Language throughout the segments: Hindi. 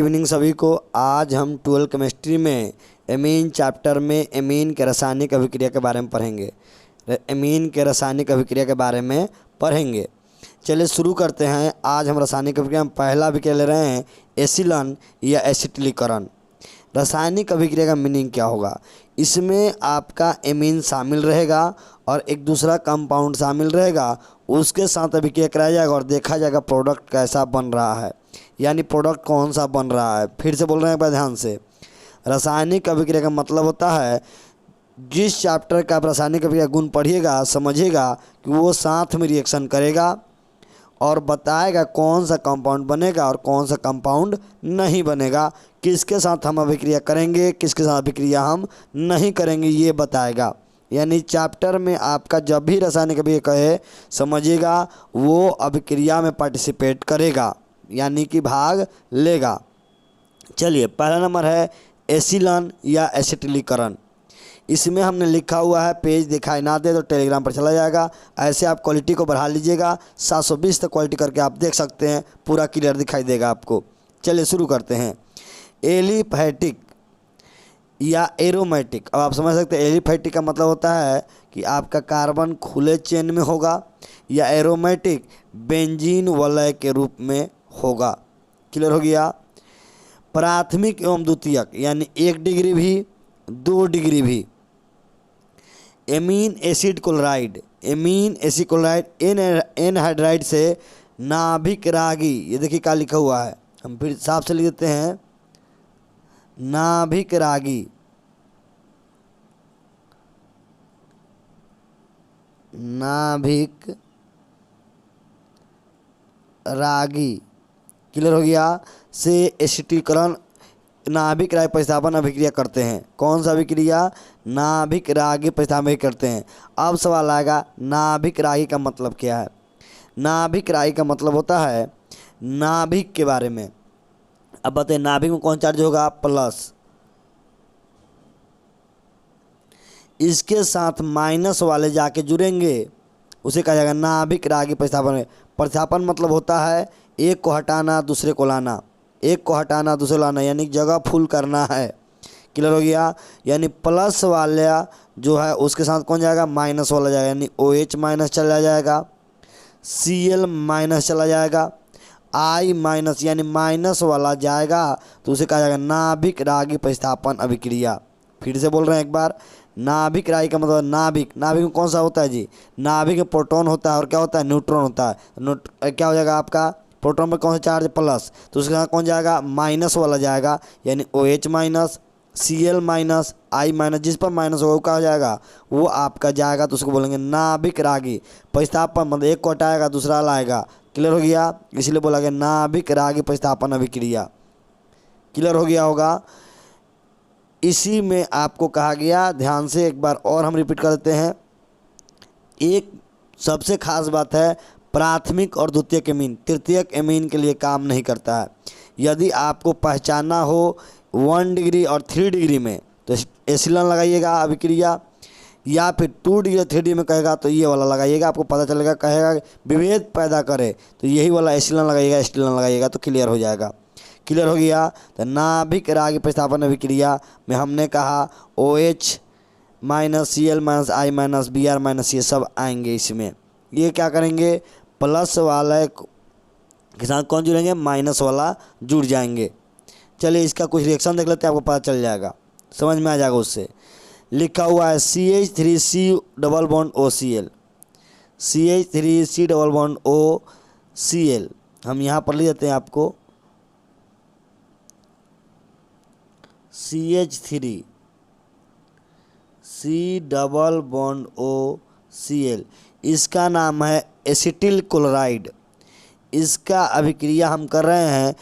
इवनिंग सभी को। आज हम 12 केमिस्ट्री में एमीन चैप्टर में एमीन के रासायनिक अभिक्रिया के बारे में पढ़ेंगे। एमीन के रासायनिक अभिक्रिया के बारे में पढ़ेंगे। चलिए शुरू करते हैं। आज हम रासायनिक अभिक्रिया में पहला अभिक्रिया ले रहे हैं एसिलन या एसिटिलीकरण। रासायनिक अभिक्रिया का मीनिंग क्या होगा? इसमें आपका एमीन शामिल रहेगा और एक दूसरा कंपाउंड शामिल रहेगा, उसके साथ अभिक्रिया कराया जाएगा और देखा जाएगा प्रोडक्ट कैसा बन रहा है, यानी प्रोडक्ट कौन सा बन रहा है। फिर से बोल रहे हैं एक बार ध्यान से। रासायनिक अभिक्रिया का मतलब होता है जिस चैप्टर का आप रासायनिक अभिक्रिया गुण पढ़िएगा समझिएगा कि वो साथ में रिएक्शन करेगा और बताएगा कौन सा कंपाउंड बनेगा और कौन सा कंपाउंड नहीं बनेगा, किसके साथ हम अभिक्रिया करेंगे किसके साथ अभिक्रिया हम नहीं करेंगे, ये बताएगा। यानी चैप्टर में आपका जब भी रासायनिक अभिक्रिया कहे समझिएगा वो अभिक्रिया में पार्टिसिपेट करेगा, यानी कि भाग लेगा। चलिए पहला नंबर है एसिलन या एसिटिलीकरण। इसमें हमने लिखा हुआ है, पेज दिखाई ना दे तो टेलीग्राम पर चला जाएगा। ऐसे आप क्वालिटी को बढ़ा लीजिएगा, 720 तक क्वालिटी करके आप देख सकते हैं, पूरा क्लियर दिखाई देगा आपको। चलिए शुरू करते हैं। एलिफैटिक या एरोमेटिक। अब आप समझ सकते हैं एलिफैटिक का मतलब होता है कि आपका कार्बन खुले चेन में होगा, या एरोमेटिक बेंजीन वलय के रूप में होगा। क्लियर हो गया? प्राथमिक एवं द्वितीयक यानी 1 डिग्री भी 2 डिग्री भी। Amine acid chloride, amine acid chloride anhydride से नाभिक रागी। ये देखिए क्या लिखा हुआ है, हम फिर साफ से लिख देते हैं, नाभिक रागी। नाभिक रागी। क्लियर हो गया? से एसिटिलीकरण नाभिक रागी प्रतिस्थापन अभिक्रिया करते हैं। कौन सा अभिक्रिया? नाभिक रागी प्रतिस्थापन करते हैं। अब सवाल आएगा नाभिक रागी का मतलब क्या है? नाभिक रागी का मतलब होता है नाभिक के बारे में। अब बताइए नाभिक में कौन चार्ज होगा? प्लस। इसके साथ माइनस वाले जाके जुड़ेंगे, उसे कहा जाएगा नाभिक रागी प्रतिस्थापन। प्रतिस्थापन मतलब होता है एक को हटाना दूसरे को लाना, एक को हटाना दूसरे को लाना, यानी जगह फुल करना है। क्लियर हो गया? यानी प्लस वाला जो है उसके साथ कौन जाएगा? माइनस वाला जाएगा, यानी OH माइनस चला जाएगा, Cl माइनस चला जाएगा, I माइनस यानी माइनस वाला जाएगा तो उसे कहा जाएगा नाभिक रागी प्रतिस्थापन अभिक्रिया। फिर से बोल रहे हैं एक बार, नाभिक रागी का मतलब नाभिक। नाभिक में कौन सा होता है जी? नाभिक में प्रोटॉन होता है और क्या होता है? न्यूट्रॉन होता है। क्या हो जाएगा आपका? प्रोटॉन में कौन सा चार्ज? प्लस, तो उसके साथ कौन जाएगा? माइनस वाला जाएगा, यानी OH minus, Cl minus, I minus. जिस पर माइनस होगा वो क्या हो जाएगा? वो आपका जाएगा, तो उसको बोलेंगे नाभिक रागी प्रतिस्थापन। मतलब एक को हटाएगा दूसरा लाएगा। क्लियर हो गया? इसलिए बोला गया नाभिक रागी प्रतिस्थापन अभिक्रिया। क्लियर हो गया होगा? इसी में आपको कहा गया, ध्यान से एक बार और हम रिपीट कर देते हैं। एक सबसे खास बात है प्राथमिक और द्वितीयक एमीन तृतीयक एमीन के लिए काम नहीं करता है। यदि आपको पहचानना हो 1 डिग्री और 3 डिग्री में तो एसिलन लगाइएगा अभिक्रिया, या फिर 2 डिग्री और 3 डिग्री में कहेगा तो ये वाला लगाइएगा, आपको पता चलेगा। कहेगा विभेद पैदा करे तो यही वाला एसिलन लगाइएगा, एसिटिलीन लगाइएगा तो क्लियर हो जाएगा। क्लियर हो गया? तो नाभिक रागी प्रतिस्थापन अभिक्रिया में हमने कहा OH minus, Cl minus, I minus, Br minus, ये सब आएंगे इसमें। ये क्या करेंगे? प्लस वाला के साथ कौन जुड़ेंगे? माइनस वाला जुड़ जाएंगे। चलिए इसका कुछ रिएक्शन देख लेते हैं, आपको पता चल जाएगा, समझ में आ जाएगा। उससे लिखा हुआ है CH3C double bond OCl, CH3C double bond OCl। हम यहाँ पर ले जाते हैं आपको CH3C डबल बॉन्ड OCl। इसका नाम है एसिटिल क्लोराइड। इसका अभिक्रिया हम कर रहे हैं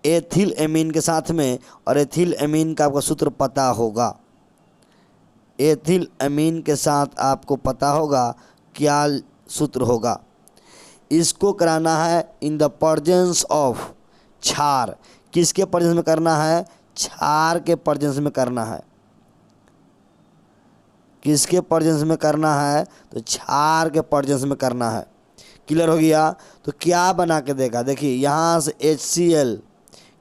एथिल एमीन के साथ में, और एथिल एमीन का आपका सूत्र पता होगा। एथिल एमीन के साथ आपको पता होगा क्या सूत्र होगा। इसको कराना है इन द प्रेजेंस ऑफ क्षार। किसके प्रेजेंस में करना है? क्षार के प्रेजेंस में करना है। किसके प्रेजेंस में करना है? तो क्षार के प्रेजेंस में करना है। क्लियर हो गया? तो क्या बना के देगा? देखिए यहाँ से HCl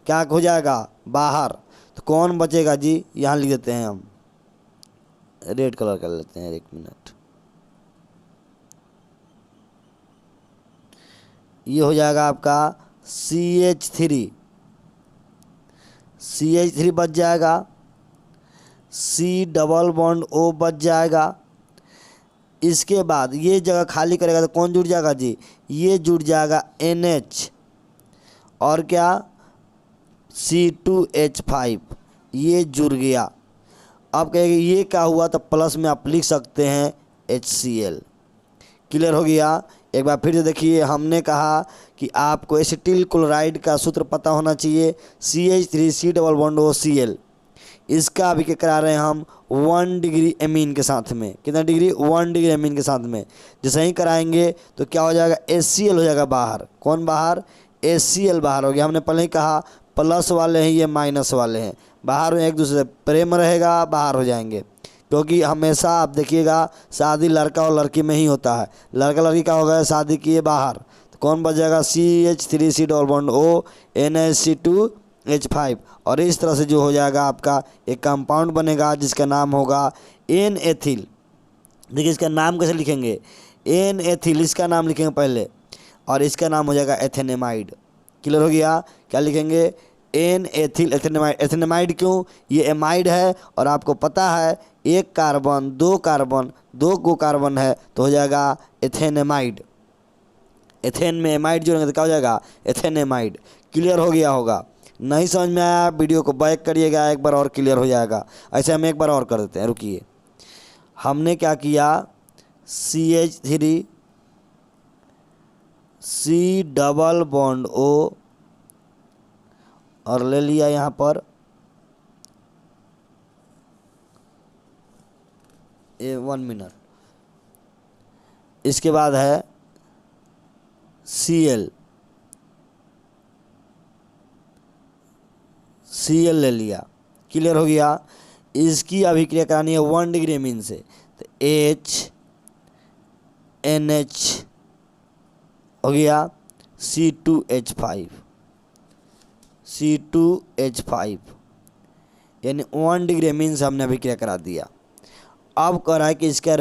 क्या हो जाएगा? बाहर, तो कौन बचेगा जी, यहाँ लिख देते हैं हम, रेड कलर कर लेते हैं, 1 मिनट। ये हो जाएगा आपका CH3, CH3 बच जाएगा, C डबल बॉन्ड O बच जाएगा। इसके बाद ये जगह खाली करेगा तो कौन जुड़ जाएगा जी, ये जुड़ जाएगा NH, और क्या, C2H5, ये जुड़ गया। अब कहेंगे ये क्या हुआ, तो प्लस में आप लिख सकते हैं HCl। क्लियर हो गया। एक बार फिर से देखिए, हमने कहा कि आपको एसिटिल क्लोराइड का सूत्र पता होना चाहिए, CH3C डबल बॉन्ड OCl। इसका अभी क्या करा रहे हैं हम, 1 डिग्री एमीन के साथ में, कितना डिग्री, 1 डिग्री एमीन के साथ में। जैसे ही कराएंगे तो क्या हो जाएगा, HCl हो जाएगा बाहर। कौन बाहर, HCl बाहर हो गया। हमने पहले ही कहा प्लस वाले हैं, ये माइनस वाले हैं, बाहर में एक दूसरे से प्रेम रहेगा, बाहर हो जाएंगे। क्योंकि हमेशा आप देखिएगा शादी लड़का और लड़की में ही होता है, लड़का लड़की का हो गया शादी किए बाहर, तो कौन बच जाएगा, CH3C double bond O NH2H5। और इस तरह से जो हो जाएगा आपका एक कंपाउंड बनेगा जिसका नाम होगा N एथिल। देखिए इसका नाम कैसे लिखेंगे, N एथिल, इसका नाम लिखेंगे पहले, और इसका नाम हो जाएगा एथेनेमाइड। क्लियर हो गया। क्या लिखेंगे, N एथिल एथेनेमाइड। एथेनेमाइड क्यों, ये एमाइड है, और आपको पता है 1 कार्बन 2 कार्बन, 2 को कार्बन है तो हो जाएगा एथेनेमाइड। एथेन में एमाइड जोड़ेंगे तो क्या हो जाएगा, एथेनेमाइड। क्लियर हो गया होगा। नहीं समझ में आया, वीडियो को बैक करिएगा, एक बार और क्लियर हो जाएगा। ऐसे हम एक बार और कर देते हैं, रुकिए। हमने क्या किया, CH3 C double bond O, और ले लिया यहाँ पर 1 मिनट। इसके बाद है Cl ले लिया। क्लियर हो गया। इसकी अभिक्रिया करानी है 1 डिग्री एमीन से, तो NH हो गया C2H5 यानी 1 डिग्री एमीन से हमने अभिक्रिया करा दिया। अब कह रहा है कि इसका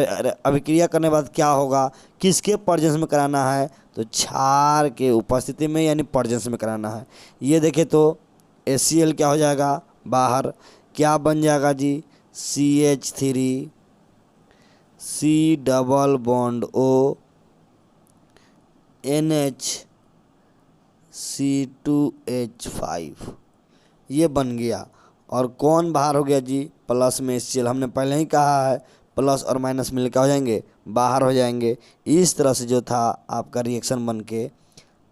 अभिक्रिया करने के बाद क्या होगा, किसके पर्जेंस में कराना है, तो क्षार के उपस्थिति में यानी पर्जेंस में कराना है। ये देखें तो HCl क्या हो जाएगा बाहर, क्या बन जाएगा जी, CH3 C double bond O NH C2H5, ये बन गया। और कौन बाहर हो गया जी, प्लस में HCl। हमने पहले ही कहा है प्लस और माइनस मिल के हो जाएंगे, बाहर हो जाएंगे। इस तरह से जो था आपका रिएक्शन बन के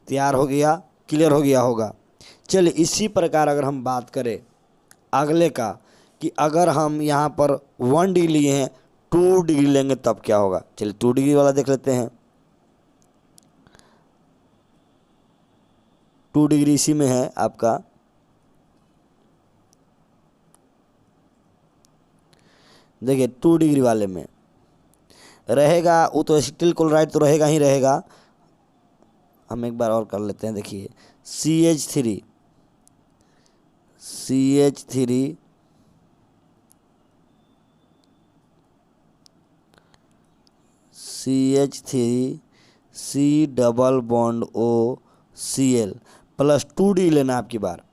तैयार हो गया। क्लियर हो गया होगा। चलिए इसी प्रकार अगर हम बात करें अगले का, कि अगर हम यहाँ पर 1 डिग्री लिए हैं, 2 डिग्री लेंगे तब क्या होगा। चलिए 2 डिग्री वाला देख लेते हैं। 2 डिग्री इसी में है आपका, देखिए 2 डिग्री वाले में रहेगा वो तो एसिटिल क्लोराइड तो रहेगा ही रहेगा। हम एक बार और कर लेते हैं, देखिए CH3 C double bond O Cl plus 2 degree लेना आपकी बार।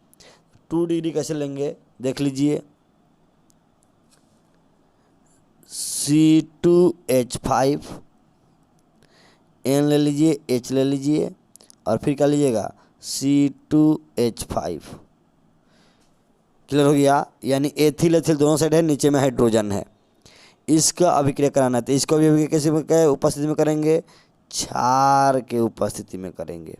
2 डिग्री कैसे लेंगे देख लीजिए, C2H5 N ले लीजिए, H ले लीजिए, और फिर क्या लीजिएगा C2H5। क्लियर हो गया। यानी एथिल एथिल दोनों साइड है, नीचे में हाइड्रोजन है। इसका अभिक्रिया कराना है तो इसको भी अभिक्रिया कैसे उपस्थिति में करेंगे, क्षार के उपस्थिति में करेंगे।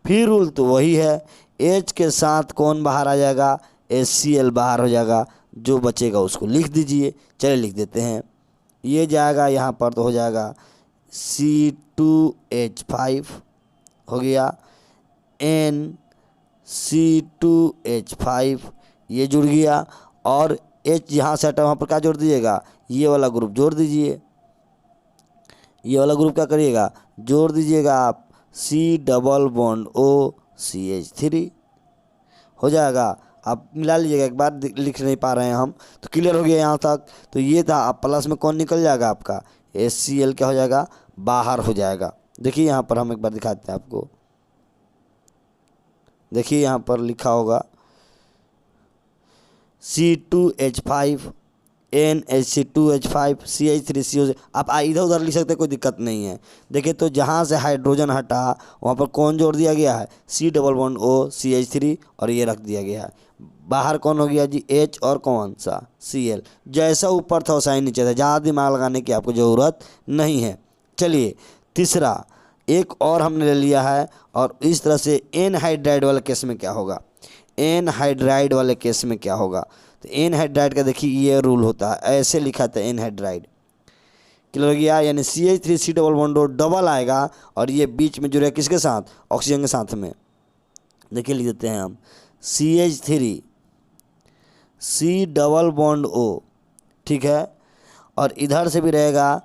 फिर रूल तो वही है, H के साथ कौन बाहर आ जाएगा, HCl बाहर हो जाएगा। जो बचेगा उसको लिख दीजिए। चलिए लिख देते हैं, ये जाएगा यहाँ पर तो हो जाएगा C2H5 हो गया, NC2H5 ये जुड़ गया, और H यहाँ से हटा वहाँ पर क्या जोड़ दीजिएगा, ये वाला ग्रुप जोड़ दीजिए। ये वाला ग्रुप क्या करिएगा, जोड़ दीजिएगा आप C double bond O CH3 हो जाएगा। आप मिला लीजिएगा एक बार, लिख नहीं पा रहे हैं हम, तो क्लियर हो गया यहाँ तक। तो ये था, अब प्लस में कौन निकल जाएगा आपका, HCl क्या हो जाएगा, बाहर हो जाएगा। देखिए यहाँ पर हम एक बार दिखाते हैं आपको, देखिए यहाँ पर लिखा होगा C2H5 NHC2H5 CH3CO। आप इधर उधर लिख सकते हैं, कोई दिक्कत नहीं है। देखिए तो जहाँ से हाइड्रोजन हटा वहाँ पर कौन जोड़ दिया गया है, C double bond O CH3, और ये रख दिया गया है। बाहर कौन हो गया जी, H और कौन सा Cl। जैसा ऊपर था वैसा ही नीचे था, ज़्यादा दिमाग लगाने की आपको ज़रूरत नहीं है। चलिए तीसरा एक और हमने ले लिया है, और इस तरह से एनहाइड्राइड वाले केस में क्या होगा, एनहाइड्राइड वाले केस में क्या होगा। तो एनहाइड्राइड का देखिए ये रूल होता है, ऐसे लिखा था एनहाइड्राइड, क्लियर हो गया। यानी CH3 डबल बॉन्ड डबल आएगा, और ये बीच में जुड़ेगा किसके साथ, ऑक्सीजन के साथ में। देखिए लिख देते हैं हम CH3 C double bond O, ठीक है, और इधर से भी रहेगा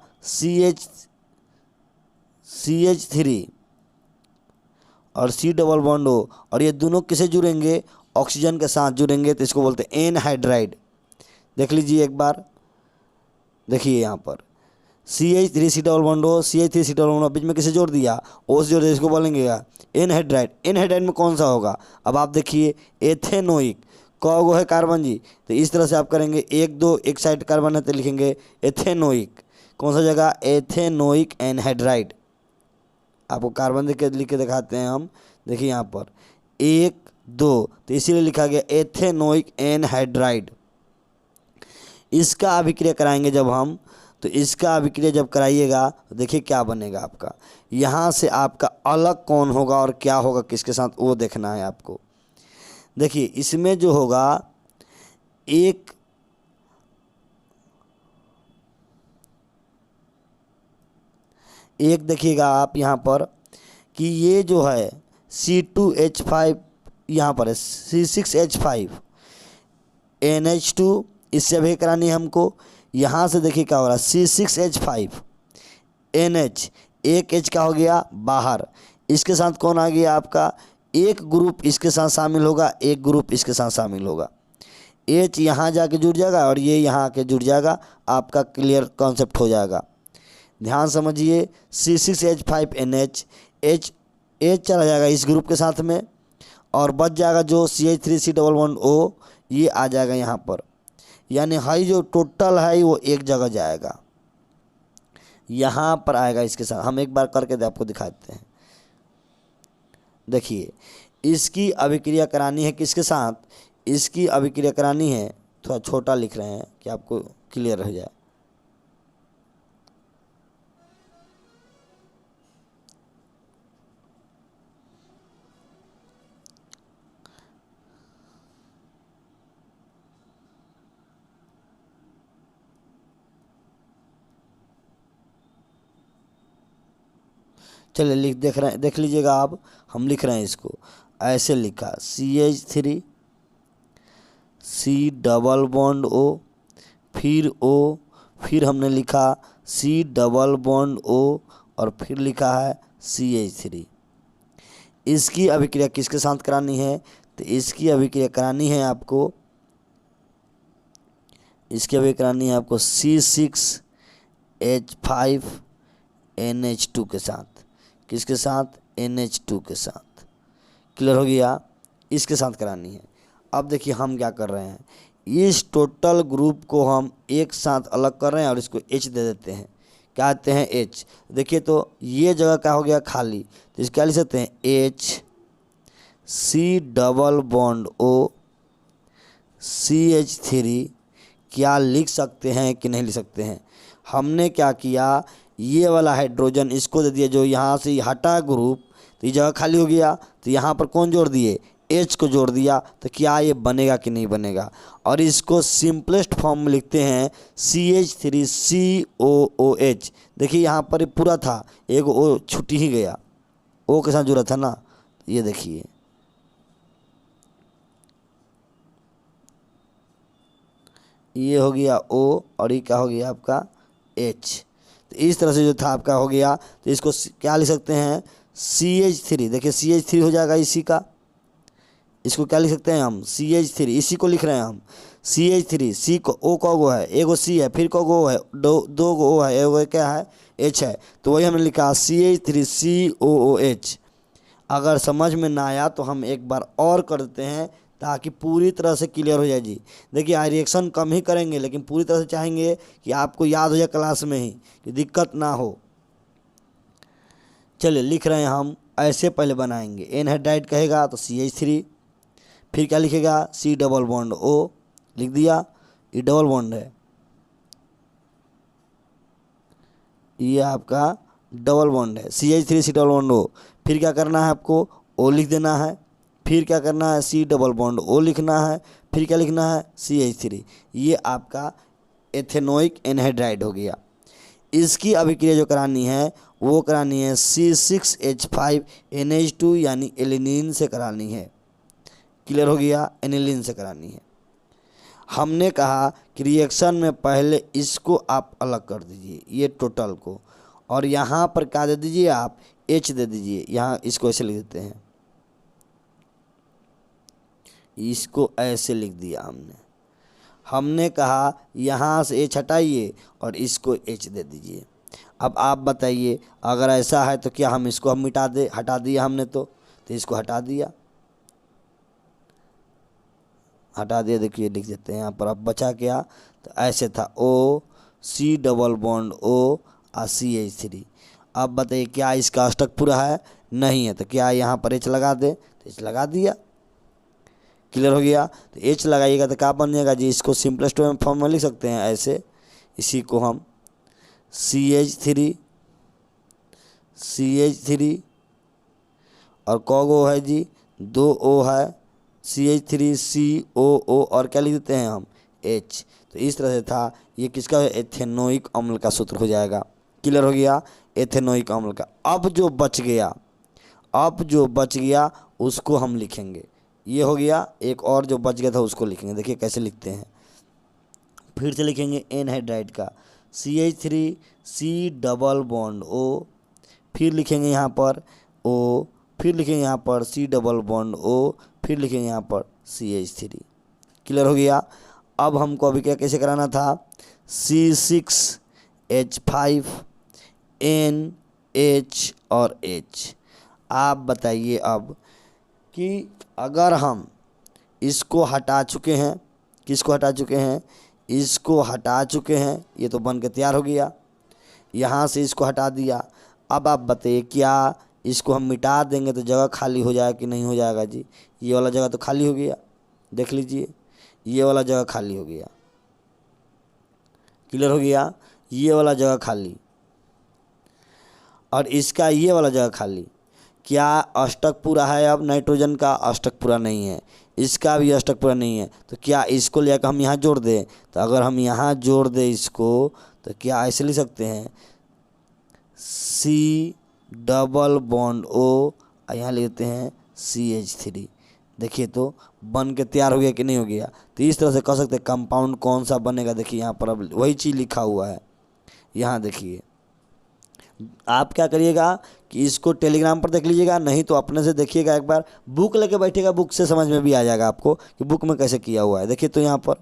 CH3 और C डबल बॉन्ड O, और ये दोनों किसे जुड़ेंगे, ऑक्सीजन के साथ जुड़ेंगे, तो इसको बोलते हैं एनहाइड्राइड। देख लीजिए एक बार, देखिए यहाँ पर CH3 double bond O CH3 double bond O, बीच में किसे जोड़ दिया, O से जोड़ दिया, इसको बोलेंगे एनहाइड्राइड। एनहाइड्राइड में कौन सा होगा, अब आप देखिए एथेनोइक, कौगो है कार्बन जी, तो इस तरह से आप करेंगे, 1 2 एक साइड कार्बन है तो लिखेंगे एथेनोइक, कौन सा जगह, एथेनोइक एनहाइड्राइड। आपको कार्बन लिख के दिखाते हैं हम, देखिए यहाँ पर 1 2, तो इसीलिए लिखा गया एथेनोइक एनहाइड्राइड। इसका अभिक्रिया कराएंगे जब हम, तो इसका अभिक्रिया जब कराइएगा तो देखिए क्या बनेगा आपका, यहाँ से आपका अलग कौन होगा और क्या होगा किसके साथ, वो देखना है आपको। देखिए इसमें जो होगा एक देखिएगा आप यहाँ पर कि ये जो है C2H5 यहाँ पर है C6H5 NH2, इससे भी करानी है हमको। यहाँ से देखिए क्या हो रहा है, C6H5 NH, एक H का हो गया बाहर, इसके साथ कौन आ गया आपका, एक ग्रुप इसके साथ शामिल होगा, एक ग्रुप इसके साथ शामिल होगा, H यहाँ जाके जुड़ जाएगा और ये यहाँ आके जुड़ जाएगा, आपका क्लियर कॉन्सेप्ट हो जाएगा। ध्यान समझिए, C6H5NH, H चला जाएगा इस ग्रुप के साथ में, और बच जाएगा जो CH3 डबल बॉन्ड O, ये आ जाएगा यहाँ पर। यानी हाई जो टोटल है वो एक जगह जाएगा, यहाँ पर आएगा इसके साथ। हम एक बार करके आपको दिखाते हैं। देखिए इसकी अभिक्रिया करानी है किसके साथ, इसकी अभिक्रिया करानी है, थोड़ा छोटा लिख रहे हैं कि आपको क्लियर हो जाए। चलिए देख लीजिएगा आप, हम लिख रहे हैं इसको ऐसे लिखा, CH3 C double bond O, फिर O, फिर हमने लिखा C डबल बॉन्ड O, और फिर लिखा है CH3। इसकी अभिक्रिया किसके साथ करानी है, तो इसकी अभिक्रिया करानी है आपको, इसकी अभिक्रिया करानी है आपको C6H5 NH2 के साथ। किसके साथ, NH2 के साथ। क्लियर हो गया, इसके साथ करानी है। अब देखिए हम क्या कर रहे हैं, इस टोटल ग्रुप को हम एक साथ अलग कर रहे हैं और इसको H दे देते हैं, क्या आते हैं H। देखिए तो ये जगह क्या हो गया खाली, तो इसको क्या लिख सकते हैं, H C double bond O CH3, क्या लिख सकते हैं कि नहीं लिख सकते हैं। हमने क्या किया, ये वाला हाइड्रोजन इसको दे दिया, जो यहाँ से हटा ग्रुप, तो ये जगह खाली हो गया, तो यहाँ पर कौन जोड़ दिए, H को जोड़ दिया, तो क्या ये बनेगा कि नहीं बनेगा। और इसको सिंपलेस्ट फॉर्म में लिखते हैं CH3COOH। देखिए यहाँ पर पूरा था, एक O छूट ही गया, O के साथ जुड़ा था ना, ये देखिए ये हो गया O, और ये क्या हो गया आपका H। तो इस तरह से जो था आपका हो गया, तो इसको क्या लिख सकते हैं CH3। देखिए CH3 हो जाएगा इसी का, इसको क्या लिख सकते हैं हम, CH3, इसी को लिख रहे हैं हम CH3। सी को ओ का गो है, एगो सी है, फिर को गो है, दो गो ओ है, एगो क्या है H है, तो वही हमने लिखा CH3COOH। अगर समझ में ना आया तो हम एक बार और कर देते हैं ताकि पूरी तरह से क्लियर हो जाए जी। देखिए रिएक्शन कम ही करेंगे लेकिन पूरी तरह से चाहेंगे कि आपको याद हो जाए क्लास में ही, कि दिक्कत ना हो। चलिए लिख रहे हैं हम, ऐसे पहले बनाएंगे। एनहाइड्राइड कहेगा तो CH3, फिर क्या लिखेगा C डबल बॉन्ड O, लिख दिया, ये डबल बॉन्ड है, ये आपका डबल बॉन्ड है CH3C डबल बॉन्ड O। फिर क्या करना है आपको, O लिख देना है, फिर क्या करना है C डबल बॉन्ड O लिखना है, फिर क्या लिखना है CH3। ये आपका एथेनोइक एनहाइड्राइड हो गया। इसकी अभिक्रिया जो करानी है वो करानी है C6H5NH2 यानी एलिनीन से करानी है। क्लियर हो गया, एनिलीन से करानी है। हमने कहा कि रिएक्शन में पहले इसको आप अलग कर दीजिए, ये टोटल को, और यहाँ पर क्या दे दीजिए आप, H दे दीजिए। यहाँ इसको ऐसे लिख देते हैं, इसको ऐसे लिख दिया हमने कहा यहाँ से H हटाइए और इसको H दे दीजिए। अब आप बताइए अगर ऐसा है तो क्या हम इसको मिटा दे, हटा दिया हमने तो इसको हटा दिया, देखिए लिख देते हैं यहाँ पर। अब बचा क्या, तो ऐसे था O C double bond O और CH3। अब बताइए क्या इसका अष्टक पूरा है, नहीं है, तो क्या यहाँ पर H लगा दे, तो H लगा दिया। क्लियर हो गया, तो H लगाइएगा तो क्या बन जाएगा जी, इसको सिंपलेस्ट फॉर्म में लिख सकते हैं ऐसे, इसी को हम CH3 और कौगो है जी, 2 O है, CH3COO और क्या लिख देते हैं हम H। तो इस तरह से था, ये किसका, एथेनोइक अम्ल का सूत्र हो जाएगा। क्लियर हो गया, एथेनोइक अम्ल का। अब जो बच गया उसको हम लिखेंगे, ये हो गया। एक और जो बच गया था उसको लिखेंगे, देखिए कैसे लिखते हैं। फिर से लिखेंगे एनहाइड्राइड का CH3C डबल बॉन्ड O, फिर लिखेंगे यहाँ पर O, फिर लिखेंगे यहाँ पर C डबल बॉन्ड O, फिर लिखेंगे यहाँ पर CH3। क्लियर हो गया। अब हमको अभी क्या कैसे कराना था, C6H5NH और H। आप बताइए अब कि अगर हम इसको हटा चुके हैं, किसको हटा चुके हैं, इसको हटा चुके हैं, ये तो बन के तैयार हो गया। यहाँ से इसको हटा दिया। अब आप बताइए क्या इसको हम मिटा देंगे तो जगह खाली हो जाएगा कि नहीं हो जाएगा जी, ये वाला जगह तो खाली हो गया, देख लीजिए ये वाला जगह खाली हो गया। क्लियर हो गया, ये वाला जगह खाली और इसका ये वाला जगह खाली। क्या अष्टक पूरा है, अब नाइट्रोजन का अष्टक पूरा नहीं है, इसका भी अष्टक पूरा नहीं है, तो क्या इसको लेकर हम यहाँ जोड़ दें, तो अगर हम यहाँ जोड़ दें इसको तो क्या ऐसे लिख सकते हैं C डबल बॉन्ड O और यहाँ लेते हैं CH3। देखिए तो बन के तैयार हो गया कि नहीं हो गया। तो इस तरह से कह सकते हैं कंपाउंड कौन सा बनेगा। देखिए यहाँ पर अब वही चीज़ लिखा हुआ है, यहाँ देखिए। आप क्या करिएगा कि इसको टेलीग्राम पर देख लीजिएगा, नहीं तो अपने से देखिएगा, एक बार बुक लेके बैठिएगा, बुक से समझ में भी आ जाएगा आपको कि बुक में कैसे किया हुआ है। देखिए तो यहाँ पर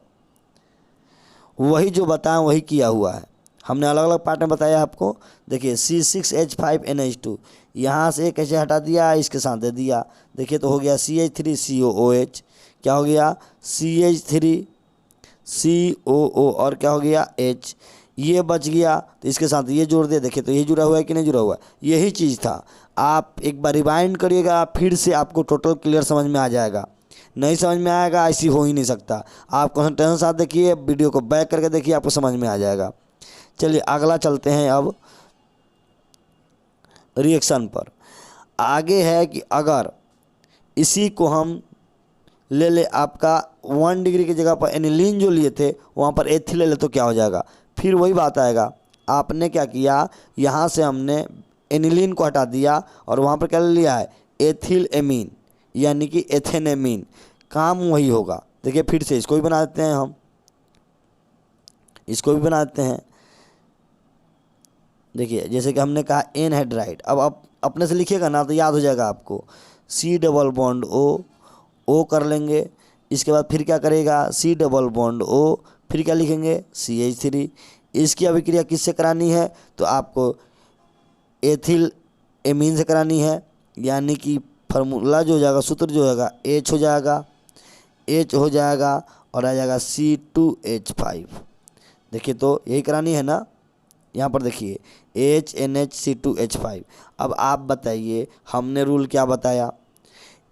वही जो बताया वही किया हुआ है, हमने अलग अलग पार्ट में बताया आपको। देखिए C6H5NH2, यहाँ से कैसे हटा दिया, इसके साथ दे दिया। देखिए तो हो गया CH3COOH, क्या हो गया CH3COO और क्या हो गया H। ये बच गया तो इसके साथ ये जोड़ दिया। देखिए तो ये जुड़ा हुआ है कि नहीं जुड़ा हुआ है, यही चीज़ था। आप एक बार रिवाइंड करिएगा, फिर से आपको टोटल क्लियर समझ में आ जाएगा। नहीं समझ में आएगा ऐसी हो ही नहीं सकता। आप कंसंट्रेशन साथ देखिए, वीडियो को बैक करके देखिए, आपको समझ में आ जाएगा। चलिए अगला चलते हैं अब रिएक्शन पर। आगे है कि अगर इसी को हम ले ले, आपका 1 डिग्री की जगह पर एनिलीन जो लिए थे वहाँ पर एथिल ले ले तो क्या हो जाएगा। फिर वही बात आएगा, आपने क्या किया, यहाँ से हमने एनिलीन को हटा दिया और वहाँ पर क्या ले लिया है एथिल एमीन यानी कि एथेनेमीन। काम वही होगा। देखिए फिर से इसको भी बना देते हैं हम, इसको भी बना देते हैं। देखिए जैसे कि हमने कहा एनहाइड्राइड, अब आप अपने से लिखिएगा ना तो याद हो जाएगा आपको। C डबल बॉन्ड O ओ कर लेंगे। इसके बाद फिर क्या करेगा, सी डबल बॉन्ड ओ, फिर क्या लिखेंगे CH3। इसकी अभिक्रिया किससे करानी है, तो आपको एथिल एमीन से करानी है, यानी कि फार्मूला जो हो जाएगा, सूत्र जो होगा H हो जाएगा, H हो जाएगा और आ जाएगा C2H5। देखिए तो यही करानी है ना, यहाँ पर देखिए HNH_C2H5। अब आप बताइए हमने रूल क्या बताया,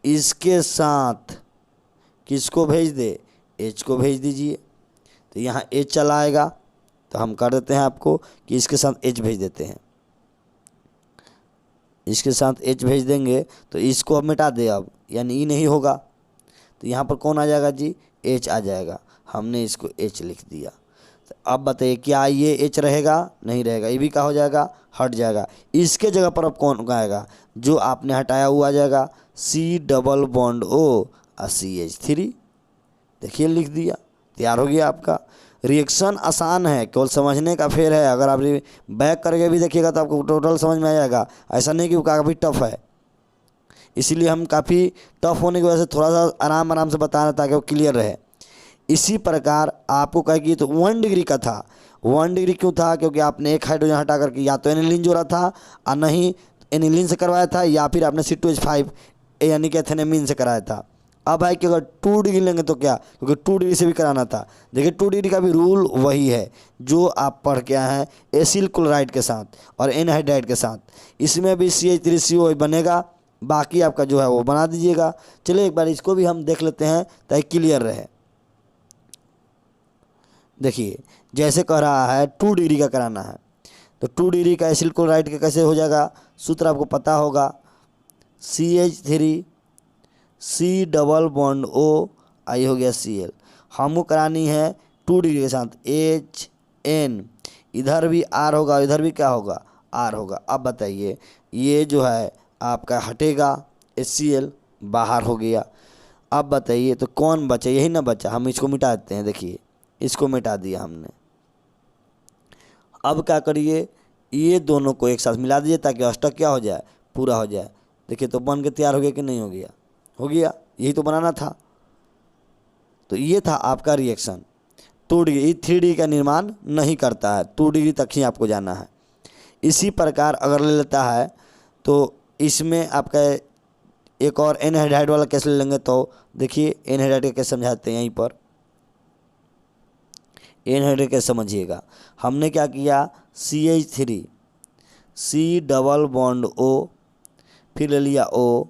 इसके साथ किसको भेज दे, H को भेज दीजिए। तो यहाँ H चला आएगा, तो हम कर देते हैं आपको कि इसके साथ H भेज देते हैं। इसके साथ H भेज देंगे तो इसको अब मिटा दे, अब यानी E नहीं होगा, तो यहाँ पर कौन आ जाएगा जी, H आ जाएगा। हमने इसको H लिख दिया। तो अब बताइए क्या ये H रहेगा, नहीं रहेगा, ये भी क्या हो जाएगा, हट जाएगा। इसके जगह पर अब कौन आएगा, जो आपने हटाया हुआ आ जाएगा C डबल बॉन्ड O और CH3। देखिए लिख दिया, तैयार हो गया आपका। रिएक्शन आसान है, केवल समझने का फेर है। अगर आप बैक करके भी देखिएगा तो आपको टोटल समझ में आ जाएगा। ऐसा नहीं कि वो काफ़ी टफ है, इसीलिए हम काफ़ी टफ होने की वजह से थोड़ा सा आराम आराम से बता रहे ताकि वो क्लियर रहे। इसी प्रकार आपको कहे कि तो 1 डिग्री का था। 1 डिग्री क्यों था, क्योंकि आपने एक हाइड्रोजन हटा करके या तो एनिलीन जोड़ा था और नहीं एनिलीन से करवाया था, या फिर आपने C2H5 यानी कि एथेनेमीन से कराया था। अब है कि अगर 2 डिग्री लेंगे तो क्या, क्योंकि 2 डिग्री से भी कराना था। देखिए 2 डिग्री का भी रूल वही है जो आप पढ़ के आए हैं एसिल क्लोराइड के साथ और एनहाइड्राइड के साथ। इसमें भी CH3CO बनेगा, बाकी आपका जो है वो बना दीजिएगा। चलिए एक बार इसको भी हम देख लेते हैं ताकि क्लियर रहे। देखिए जैसे कह रहा है 2 डिग्री का कराना है, तो 2 डिग्री का एसिल क्लोराइड का कैसे हो जाएगा, सूत्र आपको पता होगा CH3 C double bond O आई हो गया Cl। हमको करानी है 2 डिग्री के साथ HN, इधर भी R होगा, इधर भी क्या होगा, R होगा। अब बताइए ये जो है आपका हटेगा, HCl बाहर हो गया। अब बताइए तो कौन बचा, यही ना बचा, हम इसको मिटा देते हैं। देखिए इसको मिटा दिया हमने। अब क्या करिए, ये दोनों को एक साथ मिला दीजिए ताकि अष्टक क्या हो जाए, पूरा हो जाए। देखिए तो बन के तैयार हो गया कि नहीं हो गया, हो गया। यही तो बनाना था। तो ये था आपका रिएक्शन। 2 डिग्री 3 डिग्री का निर्माण नहीं करता है, 2 डिग्री तक ही आपको जाना है। इसी प्रकार अगर ले लेता है तो इसमें आपका एक और एनहाइड्राइड वाला कैसे ले लेंगे, तो देखिए एनहाइड्राइड का कैसे समझाते हैं। यहीं पर एनहाइड्राइड कैसे समझिएगा, हमने क्या किया CH3 C double bond O, फिर ले लिया O,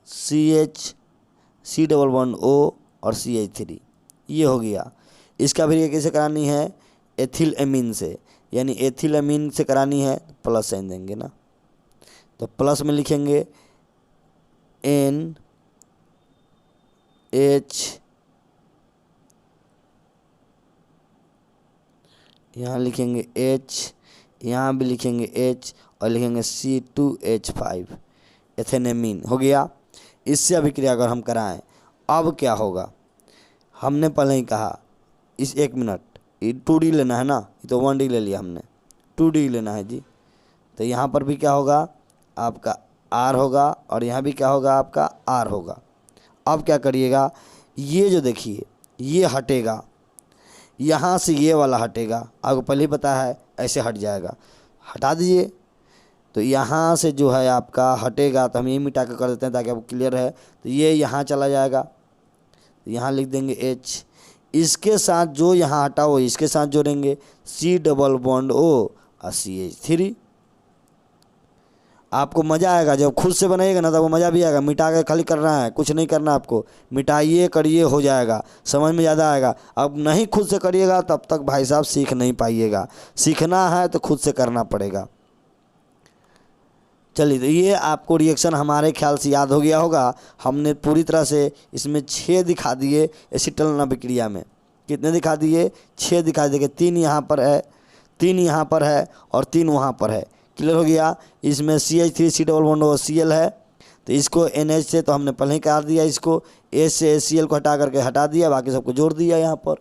C double bond O और CH3, ये हो गया। इसका फिर कैसे करानी है, एथिल एमीन से, यानी एथिल एमीन से करानी है, प्लस साइन देंगे ना, तो प्लस में लिखेंगे NH, यहाँ लिखेंगे H, यहाँ भी लिखेंगे H और लिखेंगे C2H5 एथेनेमीन, हो गया। इससे अभिक्रिया अगर हम कराएं, अब क्या होगा, हमने पहले ही कहा इस 1 मिनट, ये 2 डिग्री लेना है ना, ये तो 1 डिग्री ले लिया हमने, 2 डिग्री लेना है जी। तो यहाँ पर भी क्या होगा आपका R होगा और यहाँ भी क्या होगा आपका R होगा। अब क्या करिएगा, ये जो देखिए ये हटेगा, यहाँ से ये वाला हटेगा, आपको पहले ही पता है ऐसे हट जाएगा, हटा दीजिए। तो यहाँ से जो है आपका हटेगा, तो हम यही मिटा के कर देते हैं ताकि आपको क्लियर है। तो ये यहाँ चला जाएगा, तो यहाँ लिख देंगे H, इसके साथ जो यहाँ हटा वो इसके साथ जोड़ेंगे C डबल बॉन्ड O और CH3। आपको मज़ा आएगा जब खुद से बनाइएगा ना, तब वो मज़ा भी आएगा। मिटा के खाली करना है, कुछ नहीं करना आपको, मिटाइए करिए हो जाएगा, समझ में ज़्यादा आएगा। अब नहीं खुद से करिएगा तब तक भाई साहब सीख नहीं पाइएगा। सीखना है तो खुद से करना पड़ेगा। चलिए तो ये आपको रिएक्शन हमारे ख्याल से याद हो गया होगा। हमने पूरी तरह से इसमें 6 दिखा दिए एसिटल अभिक्रिया में। कितने दिखा दिए, 6 दिखा दिए। 3 यहाँ पर है, 3 यहाँ पर है और 3 वहाँ पर है। क्लियर हो गया। इसमें CH3 C डबल बॉन्ड और Cl है, तो इसको NH से तो हमने पहले ही काट दिया, इसको H से HCl को हटा करके हटा दिया, बाकी सबको जोड़ दिया। यहाँ पर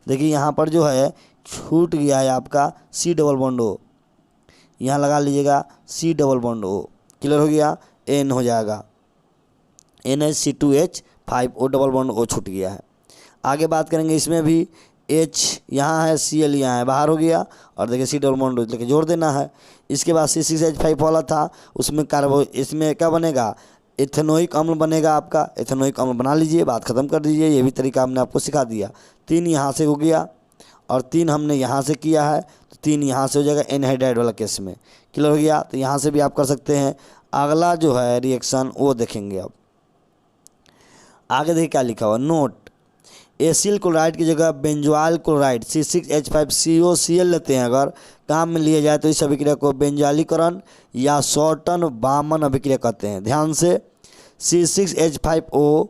देखिए यहाँ पर जो है छूट गया है आपका C डबल बॉन्ड O, यहाँ लगा लीजिएगा C double bond O। Clear हो गया, N हो जाएगा। NH2H5O डबल बॉन्ड O छूट गया है। आगे बात करेंगे, इसमें भी H यहाँ है, Cl यहाँ है, बाहर हो गया, और देखिए C डबल बॉन्ड लेके जोड़ देना है। इसके बाद C6H5 वाला था, उसमें इसमें क्या बनेगा, इथेनोइक अम्ल बनेगा आपका। इथेनोइक अम्ल बना लीजिए, बात खत्म कर दीजिए। ये भी तरीका हमने आपको सिखा दिया। 3 यहाँ से हो गया और 3 हमने यहाँ से किया है, तो 3 यहाँ से हो जाएगा एनहाइड्राइड वाला केस में। क्लियर हो गया। तो यहाँ से भी आप कर सकते हैं। अगला जो है रिएक्शन वो देखेंगे। अब आगे देखिए क्या लिखा हुआ, नोट, एसिल क्लोराइड की जगह बेंजोइल क्लोराइड C6H5COCl लेते हैं, अगर काम में लिया जाए तो इस अभिक्रिया को बेंजालीकरण या शॉर्टन बामन अभिक्रिया कहते हैं। ध्यान से, C6H5O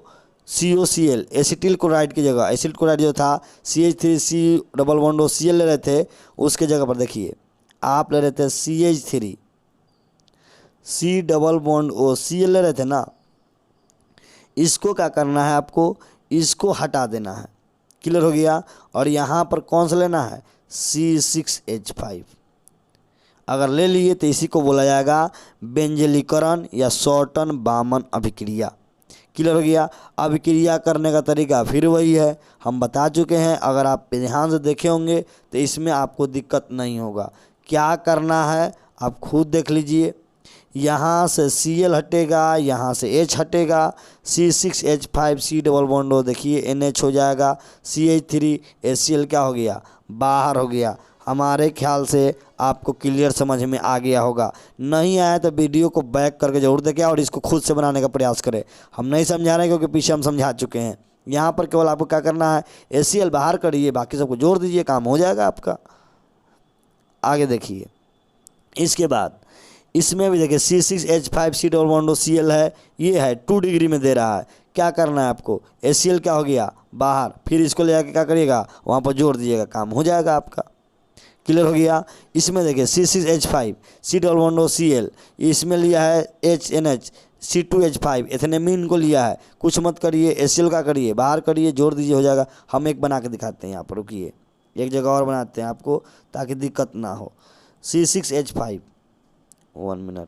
COCl एसिटिल क्लोराइड की जगह, एसिल क्लोराइड जो था CH3C double bond O Cl ले रहे थे, उसके जगह पर देखिए आप ले रहे थे CH3C double bond O Cl ले रहे थे ना। इसको क्या करना है आपको, इसको हटा देना है। क्लियर हो गया। और यहाँ पर कौन सा लेना है, C6H5। अगर ले लिए तो इसी को बोला जाएगा बेंजलीकरण या शॉर्टन बामन अभिक्रिया। क्लियर हो गया। अभिक्रिया करने का तरीका फिर वही है, हम बता चुके हैं। अगर आप ध्यान से देखे होंगे तो इसमें आपको दिक्कत नहीं होगा। क्या करना है आप खुद देख लीजिए। यहाँ से Cl हटेगा, यहाँ से H हटेगा, C6H5C डबल बॉन्ड O देखिए NH हो जाएगा, CH3HCl क्या हो गया, बाहर हो गया। हमारे ख्याल से आपको क्लियर समझ में आ गया होगा। नहीं आया तो वीडियो को बैक करके जरूर देखें और इसको खुद से बनाने का प्रयास करें। हम नहीं समझा रहे क्योंकि पीछे हम समझा चुके हैं। यहाँ पर केवल आपको क्या करना है, HCl बाहर करिए, बाकी सबको जोड़ दीजिए, काम हो जाएगा आपका। आगे देखिए, इसके बाद इसमें भी देखिए C6H5C double bond O Cl है, ये है 2 डिग्री में दे रहा है। क्या करना है आपको, HCl क्या हो गया बाहर, फिर इसको ले जाके क्या करिएगा, वहाँ पर जोड़ दीजिएगा, काम हो जाएगा आपका। क्लियर हो गया। इसमें देखिए C6H5C double bond O Cl, इसमें लिया है HNH C2H5 एथेनेमीन को लिया है। कुछ मत करिए, HCl का करिए, बाहर करिए, जोड़ दीजिए, हो जाएगा। हम एक बना के दिखाते हैं यहाँ पर, रुकिए एक जगह और बनाते हैं आपको ताकि दिक्कत ना हो। C6H5, 1 मिनट,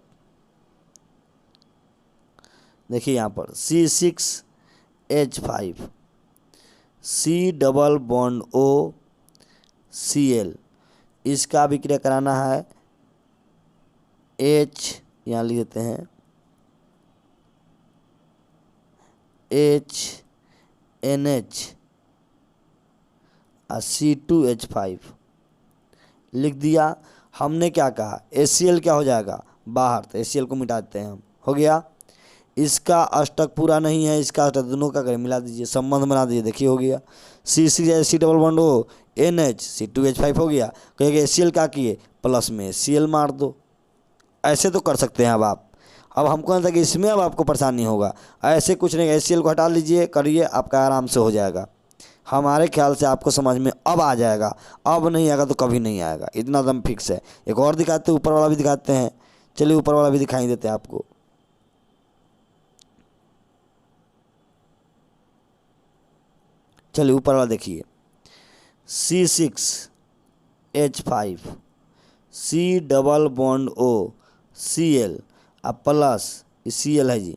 देखिए यहाँ पर C6H5 C double bond O Cl, इसका अभिक्रिया कराना है H, यहाँ लिख देते हैं HNH C2H5 लिख दिया। हमने क्या कहा, HCl क्या हो जाएगा बाहर, तो HCl को मिटा देते हैं हम, हो गया। इसका अष्टक पूरा नहीं है, इसका अष्टक दोनों का करें मिला दीजिए, संबंध बना दीजिए, देखिए हो गया। C6H double bond O NH C2H5 हो गया। कहेंगे HCl क्या किए, प्लस में HCl मार दो। ऐसे तो कर सकते हैं अब हमको नहीं था कि इसमें अब आपको परेशानी होगा। ऐसे कुछ नहीं, HCl को हटा लीजिए, करिए, आपका आराम से हो जाएगा। हमारे ख्याल से आपको समझ में अब आ जाएगा। अब नहीं आएगा तो कभी नहीं आएगा, इतना दम फिक्स है। एक और दिखाते हैं, ऊपर वाला भी दिखाते हैं। चलिए ऊपर वाला भी दिखाई देते हैं आपको। चलिए ऊपर वाला देखिए, C6H5 C double bond O Cl अब प्लस Cl है जी,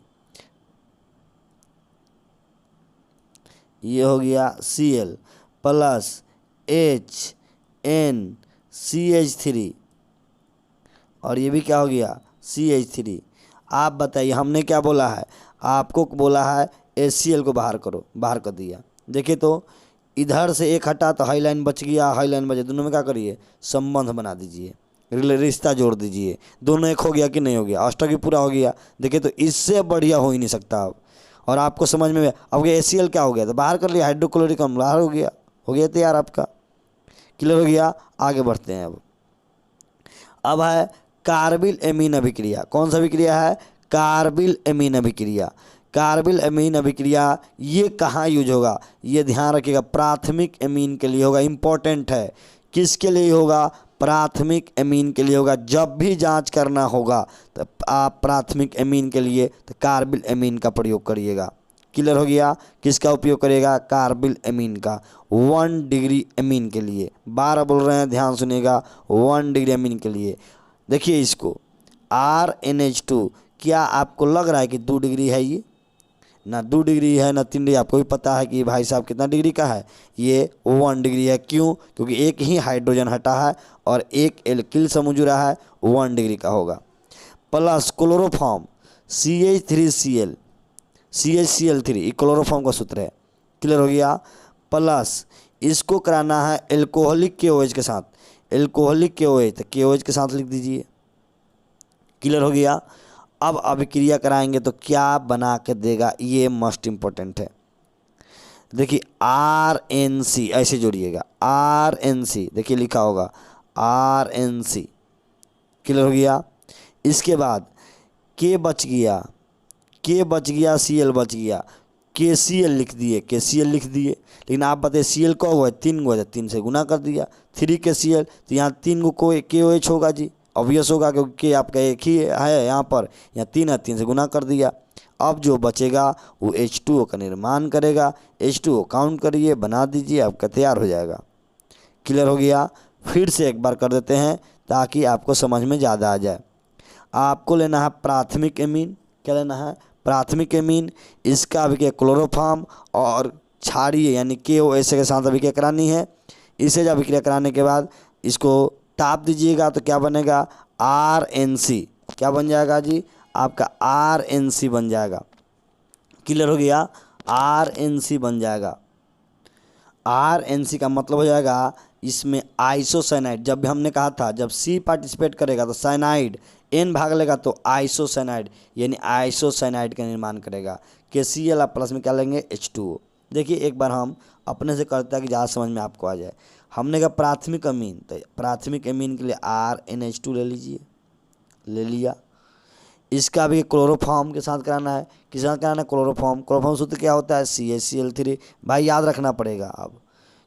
ये हो गया Cl प्लस HNCH3 और ये भी क्या हो गया CH3। आप बताइए हमने क्या बोला है, आपको बोला है HCl को बाहर करो, बाहर कर दिया। देखिए तो इधर से एक हटा तो हाई लाइन बच गया, हाई लाइन बचे, दोनों में क्या करिए, संबंध बना दीजिए, रिश्ता जोड़ दीजिए। दोनों एक हो गया कि नहीं हो गया, अष्टक भी पूरा हो गया। देखिए तो इससे बढ़िया हो ही नहीं सकता अब। और आपको समझ में अब गया HCl क्या हो गया, तो बाहर कर लिया, हाइड्रोक्लोरिक अम्ल बाहर हो गया तैयार आपका। क्लियर हो गया। आगे बढ़ते हैं। अब है कार्बिल एमीन अभिक्रिया। कौन सा अभिक्रिया है, कार्बिल एमीन अभिक्रिया। कार्बिल एमीन अभिक्रिया ये कहाँ यूज होगा, ये ध्यान रखिएगा, प्राथमिक एमीन के लिए होगा। इम्पोर्टेंट है, किसके लिए होगा, प्राथमिक एमीन के लिए होगा। जब भी जांच करना होगा तो आप प्राथमिक एमीन के लिए तो कार्बिल एमीन का प्रयोग करिएगा। क्लियर हो गया। किसका उपयोग करेगा, कार्बिल एमीन का, 1 डिग्री एमीन के लिए। 12 बोल रहे हैं, ध्यान सुनिएगा, 1 डिग्री एमीन के लिए। देखिए इसको RNH2, क्या आपको लग रहा है कि 2 डिग्री है ये, ना 2 डिग्री है ना 3 डिग्री। आपको भी पता है कि भाई साहब कितना डिग्री का है, ये 1 डिग्री है। क्यों? क्योंकि एक ही हाइड्रोजन हटा है और एक एल्किल समूह जुड़ा है, 1 डिग्री का होगा। प्लस क्लोरोफॉर्म CH3Cl, CHCl3 ये क्लोरोफॉर्म का सूत्र है। क्लियर हो गया। प्लस इसको कराना है एल्कोहलिक KOH के साथ, एल्कोहलिक KOH तो KOH के साथ लिख दीजिए। क्लियर हो गया। अब अभिक्रिया कराएंगे तो क्या बना के देगा, ये मोस्ट इम्पोर्टेंट है। देखिए RNC ऐसे जोड़िएगा, RNC देखिए लिखा होगा RNC। क्लियर हो गया। इसके बाद K बच गया, K बच गया, Cl बच गया, KCl लिख दिए, KCl लिख दिए। लेकिन आप बताइए Cl को हुआ है 3 गो है, 3 से गुना कर दिया 3 KCl, तो यहाँ 3 गो KOH होगा जी, ऑब्वियस होगा क्योंकि आपका एक ही है यहाँ पर, यहाँ 3 है, 3 से गुना कर दिया। अब जो बचेगा वो H2O का निर्माण करेगा। H2O काउंट करिए, बना दीजिए, आपका तैयार हो जाएगा। क्लियर हो गया। फिर से एक बार कर देते हैं ताकि आपको समझ में ज़्यादा आ जाए। आपको लेना है प्राथमिक एमीन। क्या लेना है? प्राथमिक एमीन। इसका अभिक्रिया क्लोरोफॉर्म और क्षारीय यानी KOH के साथ अभिक्रिया करानी है। इसे जब अभिक्रिया कराने के बाद इसको ताप दीजिएगा तो क्या बनेगा? RNC। क्या बन जाएगा जी? आपका RNC बन जाएगा। क्लियर हो गया। RNC बन जाएगा। RNC का मतलब हो जाएगा इसमें आइसोसाइनाइड। जब भी हमने कहा था जब C पार्टिसिपेट करेगा तो साइनाइड, N भाग लेगा तो आइसोसाइनाइड यानी आइसोसाइनाइड का निर्माण करेगा। KCl आप प्लस में क्या लेंगे? H2O। देखिए एक बार हम अपने से करते हैं कि ज़्यादा समझ में आपको आ जाए। हमने कहा प्राथमिक अमीन, तो प्राथमिक अमीन के लिए RNH2 ले लीजिए, ले लिया। इसका भी क्लोरोफॉर्म के साथ कराना है। किस साथ कराना है? क्लोरोफॉर्म। क्लोरोफॉर्म सूत्र क्या होता है? CHCl3। भाई याद रखना पड़ेगा। अब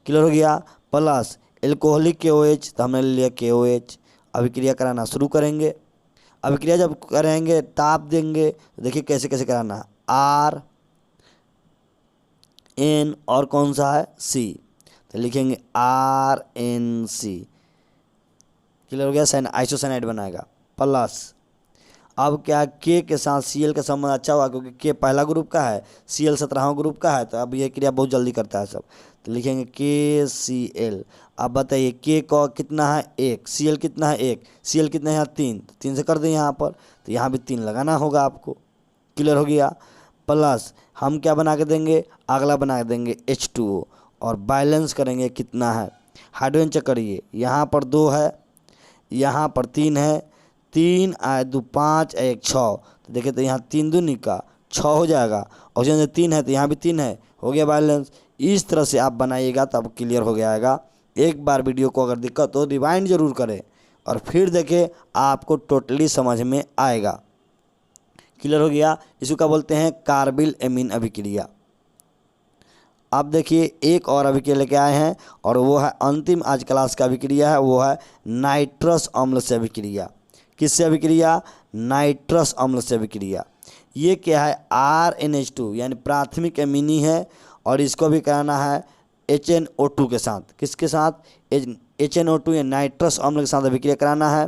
क्लियर हो गया। प्लस एल्कोहलिक KOH, तो हमने ले लिया KOH। अभिक्रिया कराना शुरू करेंगे। अभिक्रिया जब करेंगे ताप देंगे तो देखिए कैसे कैसे कराना है। RN और कौन सा है? C, तो लिखेंगे RNC। क्लियर हो गया। आइसोसाइनाइड बनाएगा। प्लस अब क्या K के साथ Cl का संबंध अच्छा हुआ क्योंकि K पहला ग्रुप का है, Cl 17वां ग्रुप का है, तो अब ये क्रिया बहुत जल्दी करता है सब। तो लिखेंगे KCl। अब बताइए K का कितना है? 1, Cl कितना है? 1, Cl कितना है यहाँ? 3, तो 3 से कर दें यहाँ पर, तो यहाँ भी 3 लगाना होगा आपको। क्लियर हो गया। प्लस हम क्या बना के देंगे? अगला बना के देंगे H2O और बैलेंस करेंगे कितना है। हाइड्रोजन चेक करिए, यहाँ पर 2 है, यहाँ पर 3 है, 3 आए 2 5 1 6, तो देखिए तो यहाँ 3 दूनी का 6 हो जाएगा। और जैसे 3 है तो यहाँ भी 3 है, हो गया बैलेंस। इस तरह से आप बनाइएगा तब क्लियर हो जाएगा। एक बार वीडियो को अगर दिक्कत हो रिवाइंड जरूर करें और फिर देखें, आपको टोटली समझ में आएगा। क्लियर हो गया। इसको क्या बोलते हैं? कार्बिल एमीन अभिक्रिया। अब देखिए एक और अभिक्रिया लेके आए हैं और वो है अंतिम आज क्लास का अभिक्रिया है, वो है नाइट्रस अम्ल से अभिक्रिया। किससे अभिक्रिया? नाइट्रस अम्ल से अभिक्रिया। ये क्या है? RNH2 यानी प्राथमिक एमीनी है और इसको भी कराना है HNO2 के साथ। किसके साथ? HNO2 या नाइट्रस अम्ल के साथ अभिक्रिया कराना है।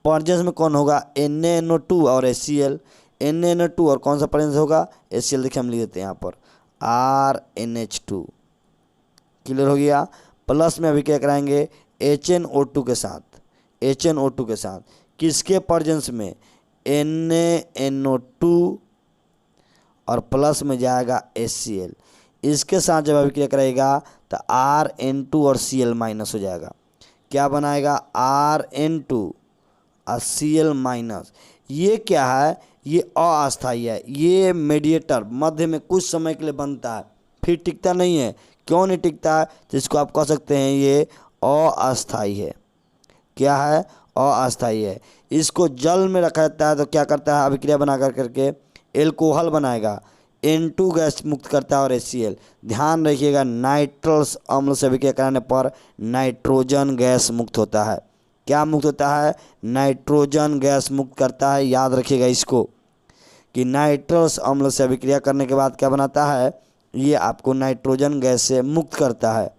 पर्जेंस में कौन होगा? NaNO2 और HCl। NaNO2 और कौन सा पर्जेंस होगा? HCl। देखिए हम लिख देते हैं यहाँ पर RNH2। क्लियर हो गया। प्लस में अभिक्रिया कराएंगे HNO2 के साथ, HNO2 के साथ। किसके पर्जेंस में? NaNO2 और प्लस में जाएगा HCl। इसके साथ जब अभिक्रिया करेगा तो RN2 और Cl माइनस हो जाएगा। क्या बनाएगा? RN2 और Cl माइनस। ये क्या है? ये अस्थायी है। ये मेडिएटर मध्य में कुछ समय के लिए बनता है, फिर टिकता नहीं है। क्यों नहीं टिकता है? तो इसको आप कह सकते हैं ये अस्थायी है। क्या है? अस्थायी है। इसको जल में रखा जाता है तो क्या करता है? अभिक्रिया बना करके एल्कोहल बनाएगा, N2 गैस मुक्त करता है और HCl। ध्यान रखिएगा, नाइट्रस अम्ल से अभिक्रिया कराने पर नाइट्रोजन गैस मुक्त होता है। क्या मुक्त होता है? नाइट्रोजन गैस मुक्त करता है। याद रखिएगा इसको कि नाइट्रस अम्ल से अभिक्रिया करने के बाद क्या बनाता है? ये आपको नाइट्रोजन गैस से मुक्त करता है।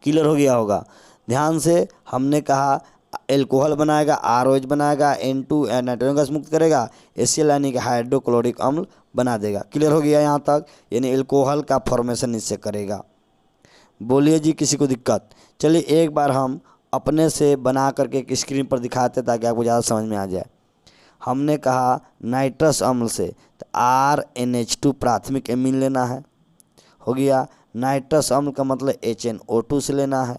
क्लियर हो गया होगा। ध्यान से हमने कहा एल्कोहल बनाएगा, ROH बनाएगा, N2 नाइट्रोजन गैस मुक्त करेगा, HCl यानी कि हाइड्रोक्लोरिक अम्ल बना देगा। क्लियर हो गया यहाँ तक, यानी एल्कोहल का फॉर्मेशन इससे करेगा। बोलिए जी किसी को दिक्कत? चलिए एक बार हम अपने से बना करके एक स्क्रीन पर दिखाते ताकि आपको ज़्यादा समझ में आ जाए। हमने कहा नाइट्रस अम्ल से तो RNH2 प्राथमिक एमीन लेना है, हो गया। नाइट्रस अम्ल का मतलब HNO2 से लेना है।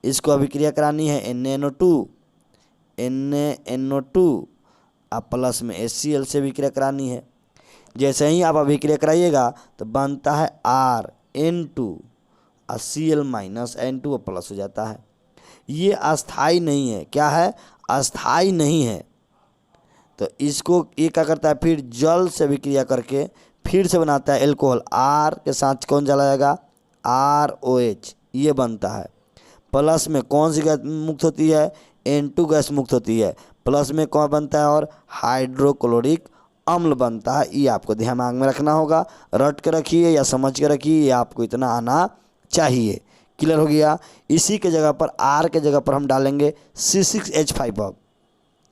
इसको अभिक्रिया करानी है NaNO2 अब प्लस में HCl से अभिक्रिया करानी है। जैसे ही आप अभिक्रिया कराइएगा तो बनता है RN2 और Cl माइनस N2 प्लस हो जाता है। ये अस्थाई नहीं है, क्या है? अस्थाई नहीं है। तो इसको ये क्या करता है, फिर जल से अभिक्रिया करके फिर से बनाता है एल्कोहल। R के साथ कौन चला जाएगा? ROH, ये बनता है। प्लस में कौन सी गैस मुक्त होती है? N2 गैस मुक्त होती है। प्लस में कौन बनता है? और हाइड्रोक्लोरिक अम्ल बनता है। ये आपको दिमाग में रखना होगा, रट के रखिए या समझ के रखिए, ये आपको इतना आना चाहिए। क्लियर हो गया? इसी के जगह पर R के जगह पर हम डालेंगे C6H5। अब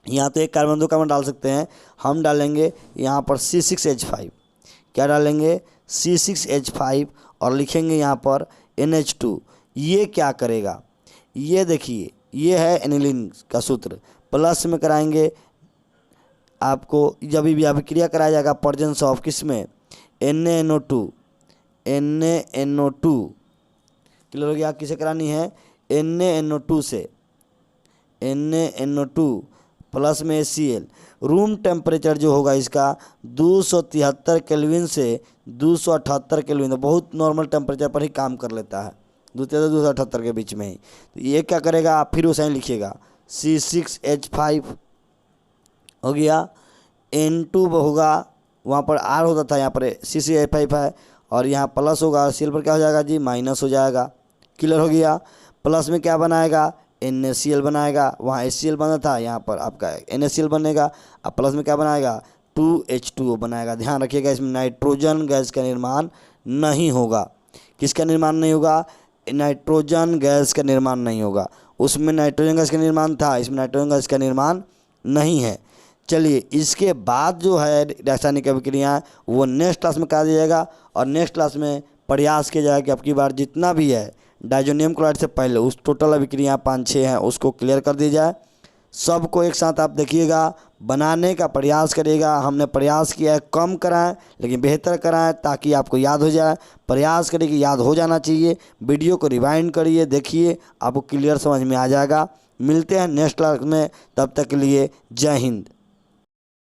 यहाँ तो एक कार्बन 2 कार्बन डाल सकते हैं, हम डालेंगे यहाँ पर C6H5। क्या डालेंगे? C6H5 और लिखेंगे यहाँ पर NH2। ये क्या करेगा? ये देखिए, ये है एनिलीन का सूत्र। प्लस में कराएंगे आपको, जब भी अभिक्रिया कराया जाएगा प्रेजेंस ऑफ किस में? NaNO2। क्लियर हो गया? किसे करानी है? NaNO2 से, NaNO2 प्लस में HCl। रूम टेम्परेचर जो होगा इसका 273 केल्विन से 278 केल्विन, बहुत नॉर्मल टेम्परेचर पर ही काम कर लेता है, 273 के बीच में ही। तो ये क्या करेगा? आप फिर उसे लिखिएगा C6H5 हो गया। N2 होगा, वहाँ पर R होता था, यहाँ पर C6H5 है और यहाँ प्लस होगा, और Cl पर क्या हो जाएगा जी? माइनस हो जाएगा। क्लियर हो गया? प्लस में क्या बनाएगा? NaCl बनाएगा, वहाँ HCl बना था, यहाँ पर आपका NaCl बनेगा। अब प्लस में क्या बनाएगा? 2H2O बनाएगा। ध्यान रखिएगा, इसमें नाइट्रोजन गैस का निर्माण नहीं होगा। किसका निर्माण नहीं होगा? नाइट्रोजन गैस का निर्माण नहीं होगा। उसमें नाइट्रोजन गैस का निर्माण था, इसमें नाइट्रोजन गैस का निर्माण नहीं है। चलिए इसके बाद जो है रासायनिक अभिक्रियाएँ वो नेक्स्ट क्लास में करा दिया जाएगा, और नेक्स्ट क्लास में प्रयास किया जाएगा कि अब की बार जितना भी है डाइजोनियम क्लोराइड से पहले उस टोटल अभिक्रिया 5-6 हैं उसको क्लियर कर दी जाए। सबको एक साथ आप देखिएगा, बनाने का प्रयास करिएगा। हमने प्रयास किया है कम कराएं लेकिन बेहतर कराएं ताकि आपको याद हो जाए। प्रयास करिए कि याद हो जाना चाहिए। वीडियो को रिवाइंड करिए, देखिए, आपको क्लियर समझ में आ जाएगा। मिलते हैं नेक्स्ट क्लास में, तब तक के लिए जय हिंद।